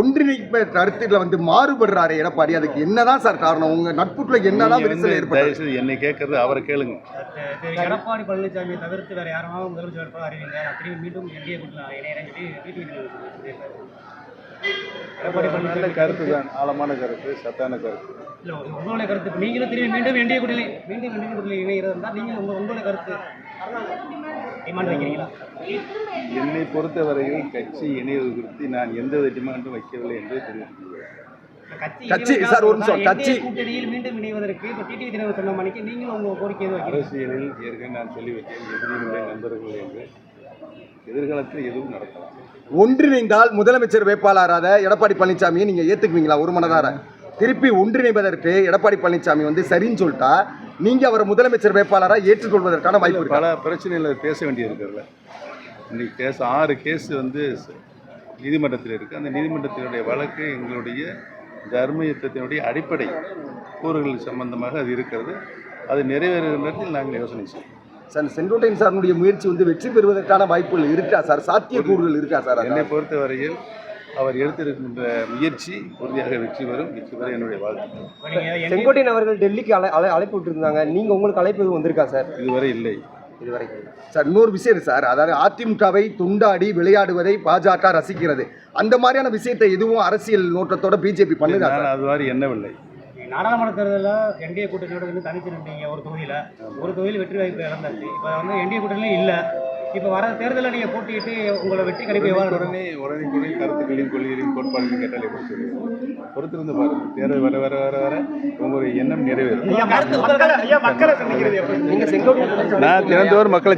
ஒன்றிணைப்பு கருத்துல வந்து மாறுபடுறாரு எடப்பாடி. அதுக்கு என்னதான் சார் காரணம்? உங்க நட்புக்குள்ள என்னதான் விரிசல் ஏற்படுது? என்னை கேட்கறது அவரை கேளுங்க. எடப்பாடி பழனிசாமியை தவிர்த்து வேற யாராவது முதலமைச்சர் வேட்பாளர் அறிவிங்க, நான் திரும்பி மீண்டும் என்டிஏ கூட்டணியில் இணையறேன்னு சொல்லி எடப்பாடி நல்ல கருத்து தான், ஆழமான கருத்து, சத்தான கருத்து. இல்லை, உங்களுடைய கருத்து நீங்களும் திரும்பி மீண்டும் என்டிஏ கூட்டணியில் இணைகிறது இருந்தால் நீங்கள் உங்களுடைய கருத்து டிமாண்ட் வைக்கிறீங்களா? என்னை பொறுத்தவரையில் கட்சி இணைவது குறித்து நான் எந்த டிமாண்டும் வைக்கவில்லை என்று தெரிவித்துள்ளேன். கட்சி சார் ஒரு நிமிஷம், கட்சி கூட்டணியில் மீண்டும் இணைவதற்கு இப்போ டிடிவி தினகரன் சொன்ன மணிக்கு நீங்களும் உங்க கோரிக்கை அரசியலில் ஏற்கனவே நான் சொல்லி வைத்தேன், எதிரியும் இல்லை நண்பர்கள் என்று. எதிர்காலத்தில் எதுவும் நடக்கலாம். ஒன்றிணைந்தால் முதலமைச்சர் வேட்பாளராக எடப்பாடி பழனிசாமியை நீங்க ஏத்துக்குவீங்களா? ஒரு மனதார திருப்பி ஒன்றிணைவதற்கு எடப்பாடி பழனிசாமி வந்து சரின்னு சொல்லிட்டா நீங்க அவரை முதலமைச்சர் வேட்பாளராக ஏற்றுக்கொள்வதற்கான வாய்ப்பு இருக்கு. பல பிரச்சனைகள் பேச வேண்டியது இருக்குல்ல. இன்னைக்கு 6 கேஸ் வந்து நீதிமன்றத்தில் இருக்குது. அந்த நீதிமன்றத்தினுடைய வழக்கு எங்களுடைய தர்ம யுத்தத்தினுடைய அடிப்படை கூறுகள் சம்பந்தமாக அது இருக்கிறது. அது நிறைவேறுகிற நேரத்தில் நாங்கள் யோசனை செய்வோம். சார், செங்கோட்டையன் சாருடைய முயற்சி வந்து வெற்றி பெறுவதற்கான வாய்ப்புகள் இருக்கா சார்? சாத்தியக்கூறுகள் இருக்கா சார்? என்னை பொறுத்தவரையில் அவர் எடுத்திருக்கின்ற முயற்சி உறுதியாக வெற்றி பெறும். வெற்றி பெற என்னுடைய வாழ்த்து. செங்கோட்டையன் அவர்கள் டெல்லிக்கு அழைப்பு விட்டுருந்தாங்க. நீங்கள் உங்களுக்கு அழைப்பு எதுவும் வந்திருக்கா சார்? இதுவரை இல்லை. சார், இன்னொரு விஷயம் சார், அதாவது அதிமுகவை துண்டாடி விளையாடுவதை பாஜக ரசிக்கிறது. அந்த மாதிரியான விஷயத்தை எதுவும் அரசியல் நோட்டத்தோட பிஜேபி பண்ணுதா? அது மாதிரி எண்ணவில்லை. நாடாளுமன்ற தேர்தலில் என்டிஏ கூட்டணியோட வந்து தனிச்சு நின்றீங்க. ஒரு தொகுதியில் வெற்றி வாய்ப்பு இழந்தாச்சு. இப்போ வந்து என்டிஏ கூட்டணியும் இல்லை. இப்போ வர தேர்தலில் நீங்கள் போட்டிட்டு உங்களை வெற்றி கிடைப்பு உடனே கருத்துக்களையும் கொள்கைகளையும் கோட்பாடுகளையும் கேட்டால் எப்படி சொல்லுவோம்? பொறுத்திருந்து பாருங்கள். தேர்தல் வர வர வர வர உங்களுடைய எண்ணம் நிறைவேறும். நான் தினந்தோறும் மக்களை